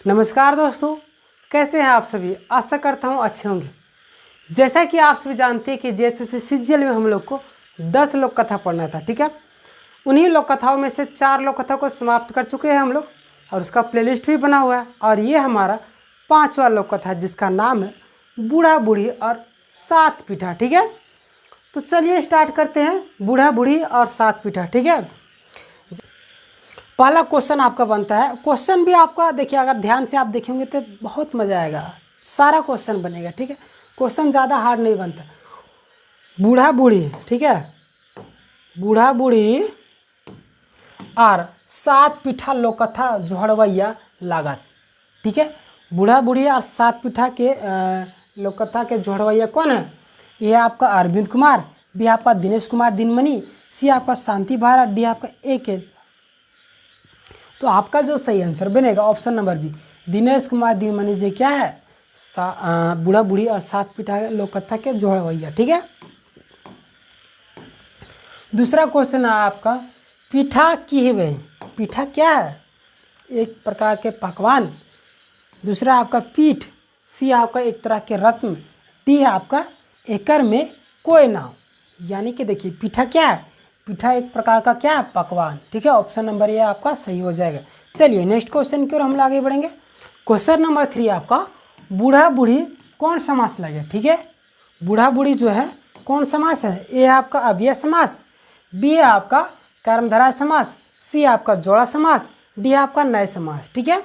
नमस्कार दोस्तों, कैसे हैं आप सभी। आशा करता हूँ अच्छे होंगे। जैसा कि आप सभी जानते हैं कि जैसे सीजीएल में हम लोग को 10 लोक कथा पढ़ना था, ठीक है। उन्हीं लोक कथाओं में से 4 लोक कथा को समाप्त कर चुके हैं हम लोग और उसका प्लेलिस्ट भी बना हुआ है। और ये हमारा 5वां लोक कथा जिसका नाम है बूढ़ा बूढ़ी और 7 पीठा, ठीक है। तो चलिए स्टार्ट करते हैं, बूढ़ा बूढ़ी और 7 पीठा, ठीक है। पहला क्वेश्चन आपका बनता है। क्वेश्चन भी आपका देखिए, अगर ध्यान से आप देखेंगे तो बहुत मज़ा आएगा, सारा क्वेश्चन बनेगा, ठीक है। क्वेश्चन ज़्यादा हार्ड नहीं बनता। बूढ़ा बूढ़ी, ठीक है, बूढ़ा बूढ़ी और 7 पीठा लोककथा जोहड़वैया लागत, ठीक है। बूढ़ा बूढ़ी और 7 पीठा के लोककथा के जोहड़वैया कौन है? ये आपका अरविंद कुमार, बी आपका दिनेश कुमार दिनमणि, सी आपका शांति भारत, डी आपका ए। तो आपका जो सही आंसर बनेगा option number B, Dinesh Kumar Dinmani ji क्या है? बूढ़ा बूढ़ी और 7 पीठा लोककथा के जोहड़वैया, ठीक है। दूसरा क्वेश्चन है आपका, पीठा की वे। पीठा क्या है? एक प्रकार के पकवान। दूसरा आपका पीठ, सी आपका एक तरह के रत्न, डी है आपका एकर में कोई नाव। यानी कि देखिए पीठा क्या है? पीठा एक प्रकार का क्या है? पकवान, ठीक है। ऑप्शन नंबर ये आपका सही हो जाएगा। चलिए नेक्स्ट क्वेश्चन की ओर हम आगे बढ़ेंगे। क्वेश्चन नंबर 3 आपका, बूढ़ा बूढ़ी कौन समास लगे, ठीक है। बूढ़ा बूढ़ी जो है कौन समास है? ए आपका अव्यय समास, बी है आपका कर्मधारय समास, सी आपका जोड़ा समास, डी आपका नए समास, ठीक है।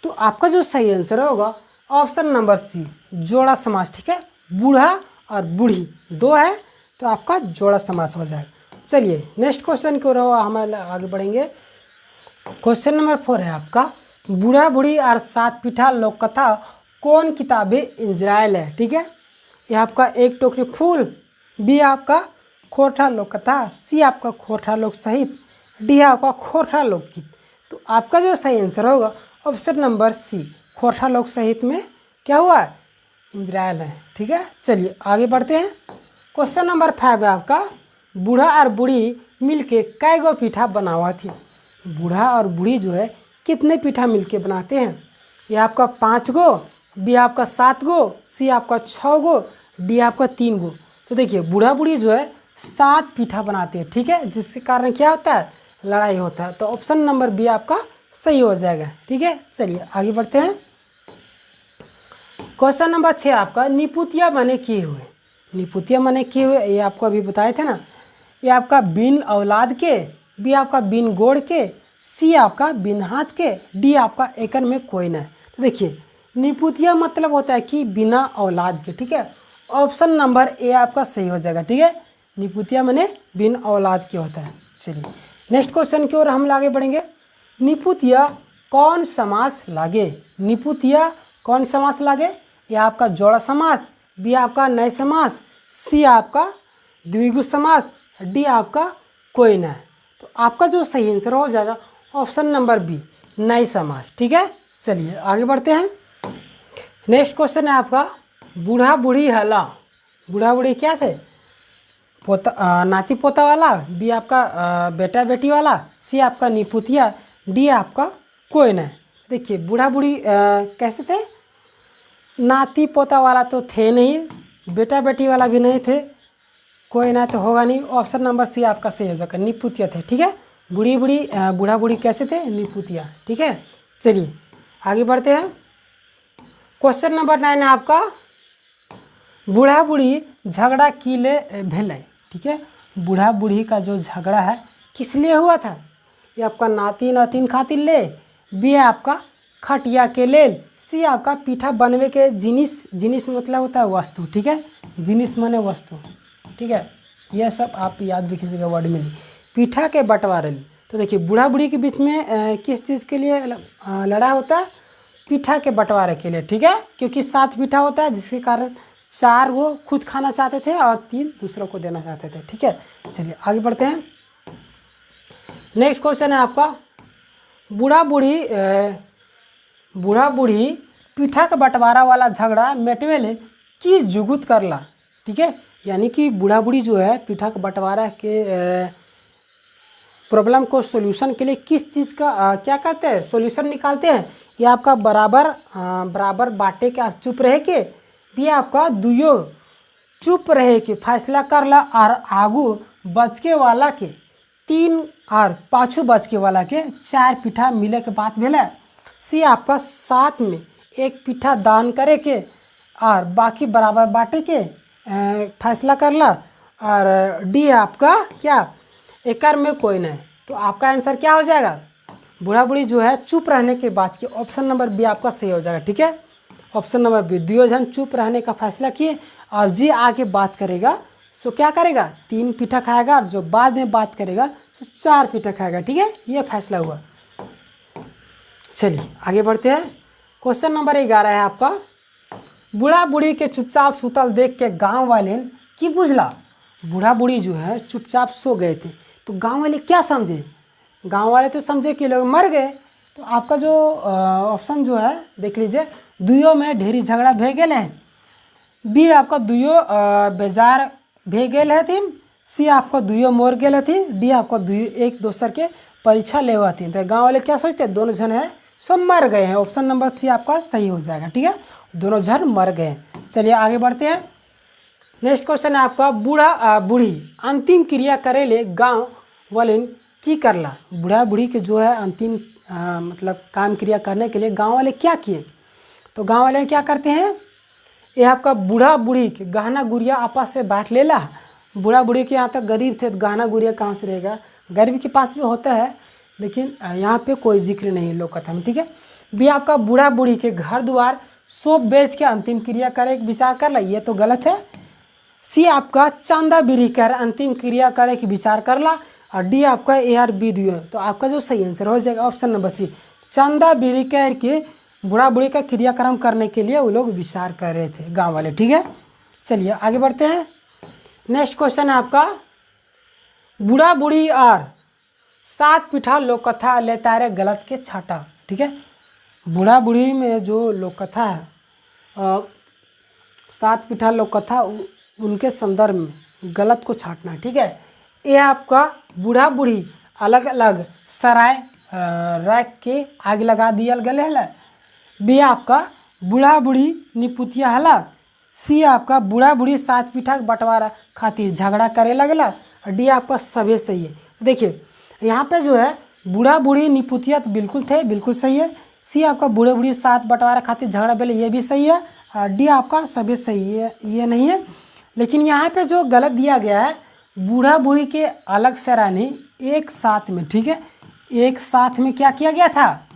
तो आपका जो सही आंसर होगा ऑप्शन नंबर सी, जोड़ा समास, ठीक है। बूढ़ा और बूढ़ी 2 है तो आपका जोड़ा समास हो जाएगा। चलिए नेक्स्ट क्वेश्चन की ओर हम आगे बढ़ेंगे। क्वेश्चन नंबर 4 है आपका, बूढ़ा बूढ़ी और 7 पीठा लोककथा कौन किताबें इज़राइल है, ठीक है। ये आपका एक टोकरी फूल, बी आपका खोरठा लोककथा, सी आपका खोरठा लोक साहित्य, डी आपका खोरठा लोकगीत। तो आपका जो सही आंसर होगा ऑप्शन नंबर सी, खोरठा लोक साहित्य में क्या हुआ है? इज़राइल है, ठीक है। चलिए आगे बढ़ते हैं। क्वेश्चन नंबर 5 है आपका, बूढ़ा और बूढ़ी मिलके कै गो पीठा बनावा थी। बूढ़ा और बूढ़ी जो है कितने पीठा मिलके बनाते हैं? ये आपका 5 गो, बी आपका 7 गो, सी आपका 6 गो, डी आपका 3 गो। तो देखिए बूढ़ा बूढ़ी जो है 7 पीठा बनाते हैं, ठीक है, जिसके कारण क्या होता है? लड़ाई होता है। तो ऑप्शन नंबर बी आपका सही हो जाएगा, ठीक है। चलिए आगे बढ़ते हैं। क्वेश्चन नंबर 6 आपका, निपुतिया माने किए हुए। निपुतिया माने किए हुए ये आपको अभी बताए थे ना। ये आपका बिन औलाद के, बी आपका बिन गोड़ के, सी आपका बिन हाथ के, डी आपका एकन में कोई ना है। तो देखिए निपुतिया मतलब होता है कि बिना औलाद के, ठीक है। ऑप्शन नंबर ए आपका सही हो जाएगा, ठीक है। निपुतिया माने बिन औलाद के होता है। चलिए नेक्स्ट क्वेश्चन की ओर हम आगे बढ़ेंगे। निपुतिया कौन समास लागे? निपुतिया कौन समास लागे? यह आपका जोड़ा समास, बी आपका नए समास, सी आपका द्विगु समास, डी आपका कोई ना है। तो आपका जो सही आंसर हो जाएगा ऑप्शन नंबर बी, नए समास, ठीक है। चलिए आगे बढ़ते हैं। नेक्स्ट क्वेश्चन है आपका, बूढ़ा बूढ़ी हला। बूढ़ा बूढ़ी क्या थे? पोता नाती पोता वाला, बी आपका बेटा बेटी वाला, सी आपका निपुतिया, डी आपका कोई ना है। देखिए बूढ़ा बूढ़ी कैसे थे? नाती पोता वाला तो थे नहीं, बेटा बेटी वाला भी नहीं थे, कोई ना तो होगा नहीं। ऑप्शन नंबर सी आपका सही हो जाएगा, निपुतिया थे, ठीक है। बूढ़ी बूढ़ी बूढ़ा बूढ़ी कैसे थे? निपुतिया, ठीक है। चलिए आगे बढ़ते हैं। क्वेश्चन नंबर 9 है आपका, बूढ़ा बूढ़ी झगड़ा किले भेले, ठीक है। बूढ़ा बूढ़ी का जो झगड़ा है किस लिए हुआ था? ये आपका नाती नातिन खातिर ले, बी है आपका खटिया के लेल, सी आपका पीठा बनवे के जिनिस। जिनिस मतलब होता है वस्तु, ठीक है। जिनिस माने वस्तु, ठीक है। यह सब आप याद रखिएगा वर्ड में नहीं। पीठा के बंटवारे। तो देखिए बूढ़ा बूढ़ी के बीच में किस चीज़ के लिए लड़ा होता है? पीठा के बंटवारे के लिए, ठीक है। क्योंकि 7 पीठा होता है जिसके कारण 4 वो खुद खाना चाहते थे और 3 दूसरों को देना चाहते थे, ठीक है। चलिए आगे बढ़ते हैं। नेक्स्ट क्वेश्चन है आपका, बूढ़ा बूढ़ी पीठा का बंटवारा वाला झगड़ा मेटवेले की जुगुत करला, ठीक है। यानी कि बूढ़ा बूढ़ी जो है पीठा का बंटवारा के प्रॉब्लम को सॉल्यूशन के लिए किस चीज़ का क्या करते हैं, सॉल्यूशन निकालते हैं। ये आपका बराबर बांटे के और चुप रहे के भी आपका दुयो चुप रहे के फैसला करला और आगू बचके वाला के 3 और पाछू बचके वाला के 4 पीठा मिले के बात भेला। सी आपका 7 में 1 पीठा दान करे के और बाकी बराबर बांटे के फैसला करला। और डी आपका क्या, एकर में कोई नहीं। तो आपका आंसर क्या हो जाएगा, बूढ़ा बूढ़ी जो है चुप रहने के बाद की ऑप्शन नंबर बी आपका सही हो जाएगा। ठीक है, ऑप्शन नंबर बी, दुर्योधन चुप रहने का फैसला किए और जी आगे बात करेगा सो क्या करेगा, 3 पीठा खाएगा और जो बाद में बात करेगा सो 4 पीठा खाएगा। ठीक है, ये फैसला हुआ। चलिए आगे बढ़ते हैं। क्वेश्चन नंबर 11 है आपका, बूढ़ा बूढ़ी के चुपचाप सुतल देख के गांव वाले की बुझला। बूढ़ा बूढ़ी जो है चुपचाप सो गए थे, तो गांव वाले क्या समझे, गांव वाले तो समझे कि लोग मर गए। तो आपका जो ऑप्शन जो है देख लीजिए, दुयो में ढेरी झगड़ा भे गए हैं, बी आपका दुयो बेजार भे गए हथिन, सी आपका दुयो मोर गए हथिन, डी आपका दुयो एक दूसर के परीक्षा ले हथिन। तो गाँव वाले क्या सोचते हैं, दोनों जन है सब मर गए हैं। ऑप्शन नंबर सी आपका सही हो जाएगा। ठीक है, दोनों जन मर गए। चलिए आगे बढ़ते हैं। नेक्स्ट क्वेश्चन है आपका, बूढ़ा बूढ़ी अंतिम क्रिया करे ले गाँव वाले की करला। बूढ़ा बूढ़ी के जो है अंतिम मतलब काम क्रिया करने के लिए गांव वाले क्या किए। तो गांव वाले क्या करते हैं, ये आपका बूढ़ा बूढ़ी के गहना गुड़िया आपस से बांट लेला। बूढ़ा बूढ़ी के यहाँ तक गरीब थे तो गहना गुड़िया कहाँ से रहेगा, गरीब के पास भी होता है लेकिन यहाँ पे कोई जिक्र नहीं लोक कथा में। ठीक है, भी आपका बूढ़ा बूढ़ी के घर द्वार सोप बेच के अंतिम क्रिया करे विचार कर ला, ये तो गलत है। सी आपका चंदा बिरी कर अंतिम क्रिया करे के विचार कर ला, और डी आपका ए आर बी दियो। तो आपका जो सही आंसर हो जाएगा ऑप्शन नंबर सी, चंदा बिरी कर के बूढ़ा बूढ़ी का क्रियाक्रम करने के लिए वो लोग विचार कर रहे थे गांव वाले। ठीक है, चलिए आगे बढ़ते हैं। नेक्स्ट क्वेश्चन है आपका, बूढ़ा बूढ़ी और 7 पीठा लोक कथा लेता है गलत के छाटा। ठीक है, बूढ़ा बूढ़ी में जो लोक कथा है 7 पीठा लोक कथा उनके संदर्भ में गलत को छाटना। ठीक है, ये आपका बूढ़ा बूढ़ी अलग अलग सराय रैक के आग लगा दियल गले हला। बी आपका बूढ़ा बूढ़ी निपुतिया हला। सी आपका बूढ़ा बूढ़ी 7 पीठा बंटवारा खातिर झगड़ा करे लगला। और डी आपका सभी सही है। तो देखिए यहाँ पे जो है बूढ़ा बूढ़ी निपुतिया तो बिल्कुल थे, बिल्कुल सही है। सी आपका बूढ़े बूढ़ी 7 बंटवारा खातिर झगड़ा बेले, ये भी सही है। और डी आपका सभी सही है, ये नहीं है। लेकिन यहाँ पे जो गलत दिया गया है, बूढ़ा बूढ़ी के अलग सराय नहीं, एक साथ में। ठीक है, एक साथ में क्या किया गया था,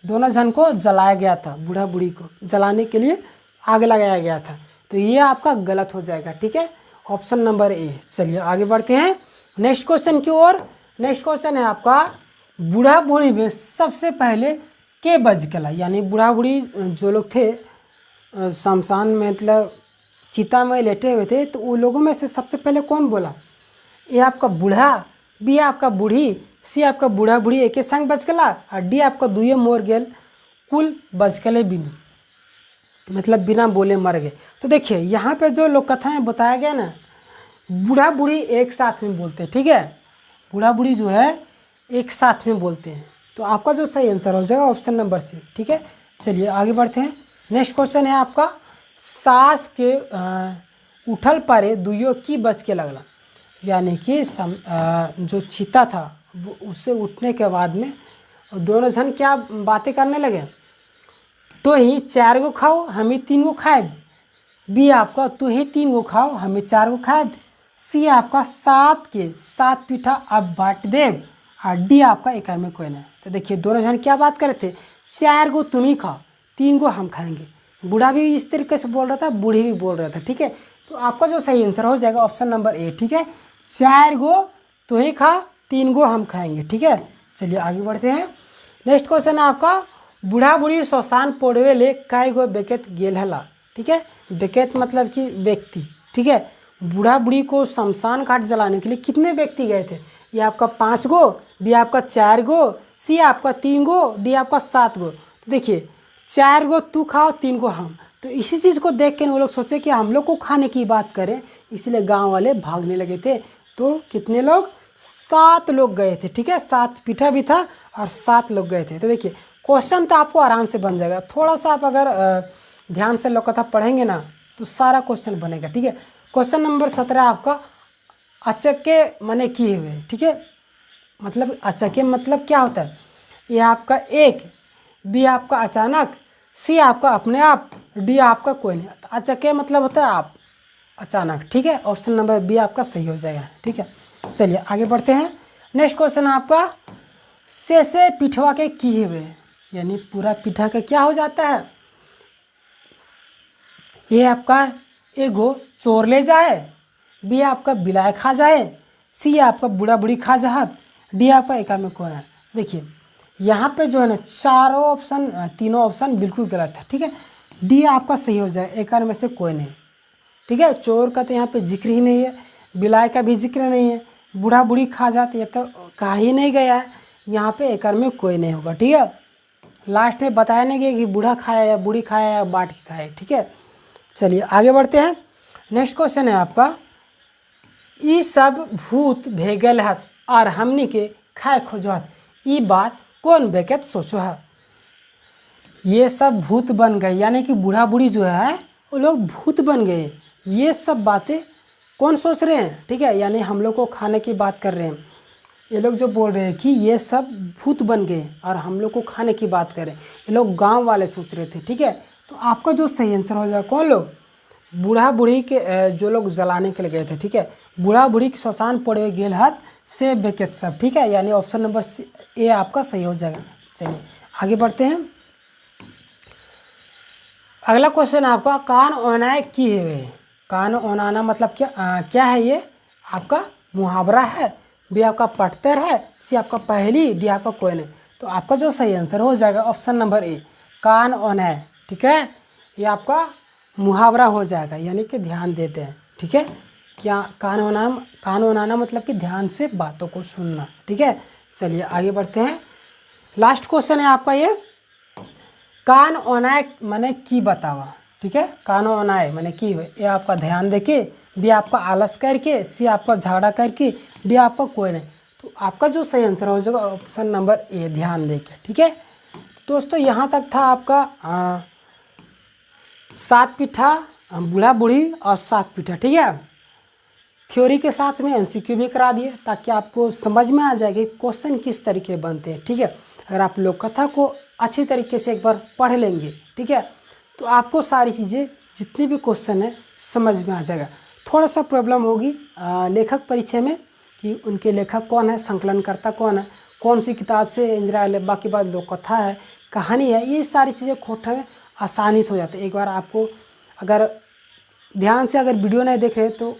दोनों जन को जलाया गया था। बूढ़ा बूढ़ी को जलाने के लिए आग लगाया गया था। तो ये आपका गलत हो जाएगा। ठीक है, ऑप्शन नंबर ए। चलिए आगे बढ़ते हैं नेक्स्ट क्वेश्चन की ओर। नेक्स्ट क्वेश्चन है आपका, बूढ़ा बूढ़ी में सबसे पहले के बज गला। यानी बूढ़ा बूढ़ी जो लोग थे शमशान में मतलब चिता में लेटे हुए थे, तो वो लोगों में से सबसे पहले कौन बोला, ए आपका बूढ़ा, बी आपका बूढ़ी, सी आपका बूढ़ा बूढ़ी एक संग बच गला, और डी आपका दुए मोर गेल कुल बच गले बिनु, मतलब बिना बोले मर गए। तो देखिए यहाँ पे जो लोक कथा में बताया गया ना, बूढ़ा बूढ़ी एक साथ में बोलते हैं। ठीक है, बूढ़ा बूढ़ी जो है एक साथ में बोलते हैं। तो आपका जो सही आंसर हो जाएगा ऑप्शन नंबर सी। ठीक है, चलिए आगे बढ़ते हैं। नेक्स्ट क्वेश्चन है आपका, सास के उठल पारे दुइयों की बच के लगला। यानी कि जो चीता था वो उससे उठने के बाद में दोनों जन क्या बातें करने लगे, तो ही 4 गो खाओ हमें 3 गो खाए। बी आपका तो ही 3 गो खाओ हमें 4 गो खाए। सी आपका 7 के 7 पीठा अब बांट देव, और डी आपका एक में कोई नहीं। तो देखिए दोनों जन क्या बात कर रहे थे, 4 गो तुम ही खाओ 3 गो हम खाएंगे। बूढ़ा भी इस तरीके से बोल रहा था, बूढ़ी भी बोल रहा था। ठीक है, तो आपका जो सही आंसर हो जाएगा ऑप्शन नंबर ए। ठीक है, 4 गो तो ही खा 3 गो हम खाएंगे। ठीक है, चलिए आगे बढ़ते हैं। नेक्स्ट क्वेश्चन है आपका, बूढ़ा बूढ़ी शमशान पोड़वे ले कई गो बेकेत गेल हला। ठीक है, बेकेत मतलब कि व्यक्ति। ठीक है, बूढ़ा बूढ़ी को शमशान घाट जलाने के लिए कितने व्यक्ति गए थे, ये आपका 5 गो, बी आपका 4 गो, सी आपका 3 गो, डी आपका 7 गो। तो देखिए 4 गो तू खाओ 3 गो हम, तो इसी चीज़ को देख के वो लोग सोचे कि हम लोग को खाने की बात करें, इसलिए गांव वाले भागने लगे थे। तो कितने लोग, 7 लोग गए थे, ठीक है, 7 पीठा भी था और 7 लोग गए थे। तो देखिए क्वेश्चन तो आपको आराम से बन जाएगा, थोड़ा सा आप अगर ध्यान से लोक कथा पढ़ेंगे ना तो सारा क्वेश्चन बनेगा, ठीक है। क्वेश्चन नंबर 17 आपका अचक्के माने किए हुए, ठीक है, मतलब अचक्के मतलब क्या होता है, ये आपका एक, बी आपका अचानक, सी आपका अपने आप, डी आपका कोई नहीं। अचक्के मतलब होता है आप, अचानक, ठीक है। ऑप्शन नंबर बी आपका सही हो जाएगा, ठीक है। चलिए आगे बढ़ते हैं। नेक्स्ट क्वेश्चन आपका से पिठवा के किए हुए, यानी पूरा पिठा का क्या हो जाता है, ये आपका एगो चोर ले जाए, बी आपका बिलाय खा जाए, सी आपका बूढ़ा बूढ़ी खा जाहत, डी आपका एका में कौन है। देखिए यहाँ पे जो है ना चारों ऑप्शन, तीनों ऑप्शन बिल्कुल गलत है, ठीक है। डी आपका सही हो जाए, एका में से कोई नहीं, ठीक है। चोर का तो यहाँ पे जिक्र ही नहीं है, बिलाय का भी जिक्र नहीं है, बूढ़ा बूढ़ी खा जाते ये तो कहा ही नहीं गया है, यहाँ पे एकर में कोई नहीं होगा, ठीक है। लास्ट में बताया नहीं गया कि बूढ़ा खाया या बूढ़ी खाया या बाट के खाया, ठीक है। चलिए आगे बढ़ते हैं। नेक्स्ट क्वेश्चन है आपका ई सब भूत भेगल हत और हमनी के खाए खोजत, ई बात कौन बेकत सोचो है। ये सब भूत बन गए, यानी कि बूढ़ा बूढ़ी जो है वो लोग भूत बन गए, ये सब बातें कौन सोच रहे हैं, ठीक है, यानी हम लोग को खाने की बात कर रहे हैं। ये लोग जो बोल रहे हैं कि ये सब भूत बन गए और हम लोग को खाने की बात करें, ये लोग गांव वाले सोच रहे थे, ठीक है। तो आपका जो सही आंसर हो जाएगा, कौन लोग, बूढ़ा बूढ़ी के जो लोग जलाने के लिए गए थे, ठीक है, बूढ़ा बूढ़ी के शमशान पड़े गेल हाथ से बेकेत सब, ठीक है, यानी ऑप्शन नंबर ए आपका सही हो जाएगा। चलिए आगे बढ़ते हैं। अगला क्वेश्चन आपका कान ओनाए किए हुए, कान ओनाना मतलब क्या है, ये आपका मुहावरा है, बी आपका पटतर है, सी आपका पहेली, डी आपका कोई नहीं। तो आपका जो सही आंसर हो जाएगा ऑप्शन नंबर ए, कान ओनाए, ठीक है, ये आपका मुहावरा हो जाएगा, यानी कि ध्यान देते हैं, ठीक है। क्या कान ओनाना मतलब कि ध्यान से बातों को सुनना, ठीक है। चलिए आगे बढ़ते हैं। लास्ट क्वेश्चन है आपका ये, कान ओनाए माने की बतावा, ठीक है, कान ओनाए माने की हुए, ये आपका ध्यान देके, बी आपका आलस करके, सी आपका झगड़ा करके, डी आपका कोई नहीं। तो आपका जो सही आंसर हो जाएगा ऑप्शन नंबर ए, ध्यान देके, ठीक है। तो दोस्तों यहाँ तक था आपका 7 पीठा, बूढ़ा बूढ़ी और 7 पीठा, ठीक है। थ्योरी के साथ में एमसीक्यू भी करा दिए ताकि आपको समझ में आ जाए कि क्वेश्चन किस तरीके बनते हैं, ठीक है। अगर आप लोक कथा को अच्छी तरीके से एक बार पढ़ लेंगे, ठीक है, तो आपको सारी चीज़ें जितने भी क्वेश्चन है समझ में आ जाएगा। थोड़ा सा प्रॉब्लम होगी लेखक परिचय में कि उनके लेखक कौन है, संकलनकर्ता कौन है, कौन सी किताब से इंदिरा, बाकी बात लोक कथा है, कहानी है, ये सारी चीज़ें खोटने में आसानी से हो जाती है। एक बार आपको अगर ध्यान से अगर वीडियो नहीं देख रहे तो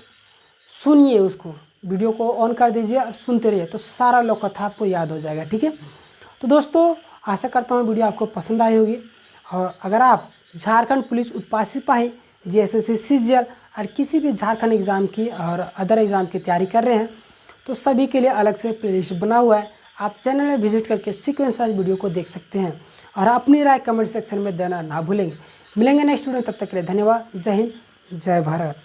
सुनिए, उसको वीडियो को ऑन कर दीजिए और सुनते रहिए, तो सारा लोक कथा आपको याद हो जाएगा, ठीक है। तो दोस्तों आशा करता हूँ वीडियो आपको पसंद आई होगी, और अगर आप झारखंड पुलिस उत्पाद सिपाही, JSSC CGL और किसी भी झारखंड एग्ज़ाम की और अदर एग्ज़ाम की तैयारी कर रहे हैं तो सभी के लिए अलग से प्लेलिस्ट बना हुआ है, आप चैनल में विजिट करके सीक्वेंस वाइज वीडियो को देख सकते हैं और अपनी राय कमेंट सेक्शन में देना ना भूलेंगे। मिलेंगे नेक्स्ट वीडियो, तब तक के लिए धन्यवाद। जय हिंद, जय भारत।